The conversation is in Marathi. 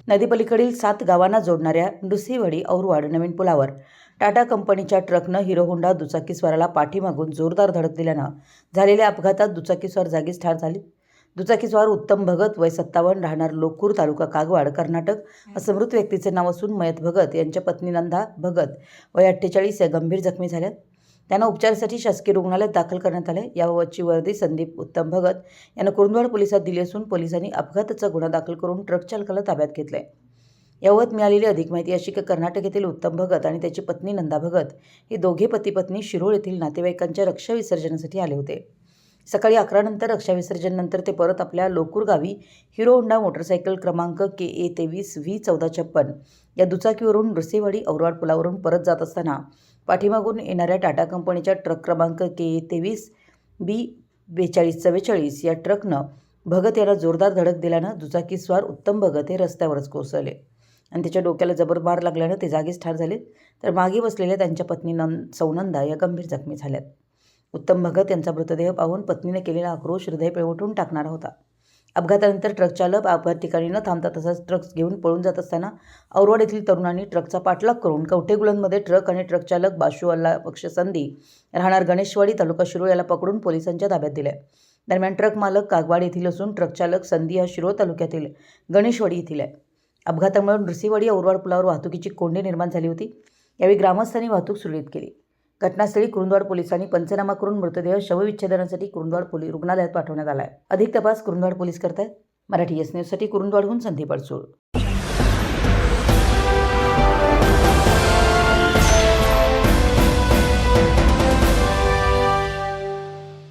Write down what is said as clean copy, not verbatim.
नदीपलीकडील 7 गावांना जोडणाऱ्या नृसिंहवाडी औरवाड नवीन पुलावर टाटा कंपनीच्या ट्रकनं हिरो होंडा दुचाकीस्वाराला पाठीमागून जोरदार धडक दिल्यानं झालेल्या अपघातात दुचाकीस्वार जागीच ठार झाले. दुचाकीस्वार उत्तम भगत वय 57 राहणार लोकूर तालुका कागवाड कर्नाटक असं मृत व्यक्तीचे नाव असून मयत भगत यांच्या पत्नी नंदा भगत वय 48 या गंभीर जखमी झाल्या. त्यांना उपचारासाठी शासकीय रुग्णालयात दाखल करण्यात आले. याबाबतची वर्दी संदीप उत्तम भगत यांना कुरुंदवाड पोलिसात दिली असून पोलिसांनी अपघाताचा गुन्हा दाखल करून ट्रक चालकाला ताब्यात घेतले. याबाबत मिळालेली अधिक माहिती अशी की कर्नाटक येथील उत्तम भगत आणि त्याची पत्नी नंदा भगत हे दोघे पती पत्नी शिरोळ येथील नातेवाईकांच्या रक्षा विसर्जनासाठी आले होते. सकाळी 11 नंतर रक्षा विसर्जनानंतर ते परत आपल्या लोकूर गावी हिरो होंडा मोटरसायकल क्रमांक KA 23V1456 या दुचाकीवरून नृसिंहवाडी औरवाड पुलावरून परत जात असताना पाठीमागून येणाऱ्या टाटा कंपनीच्या ट्रक क्रमांक KA 23B4244 या ट्रकनं भगत याला जोरदार धडक दिल्यानं दुचाकीस्वार उत्तम भगत हे रस्त्यावरच कोसळले आणि त्याच्या डोक्याला जबर मार लागल्यानं ते जागीच ठार झाले. तर मागे बसलेल्या त्यांच्या पत्नी सौनंदा या गंभीर जखमी झाल्यात. उत्तम भगत यांचा मृतदेह पाहून पत्नीने केलेला आक्रोश हृदय पिळवटून टाकणारा होता. अपघातानंतर ट्रक चालक अपघात ठिकाणी न थांबता तसंच ट्रक घेऊन पळून जात असताना औरवाड येथील तरुणांनी ट्रकचा पाठलाग करून कवठेगुलंमध्ये ट्रक आणि ट्रक चालक बाशू अल्ला पक्षसंधी राहणार गणेशवाडी तालुका शिरोळ याला पकडून पोलिसांच्या ताब्यात दिले. दरम्यान ट्रक मालक कागवाड येथील असून ट्रक चालक संधी हा शिरोळ तालुक्यातील गणेशवाडी येथील आहे. अपघातामुळे नृसिंहवाडी औरवाड पुलावर वाहतुकीची कोंडी निर्माण झाली होती. यावेळी ग्रामस्थांनी वाहतूक सुरळीत केली. घटनास्थळी कुरुंदवाड पोलिसांनी पंचनामा करून मृतदेह शवविच्छेदनासाठी कुरुंदवाड रुग्णालयात पाठवण्यात आला आहे. अधिक तपास कुरुंदवाड पोलीस करतायत. मराठी एस न्यूजसाठी कुरुंदवाडहून संदीप अडसूळ.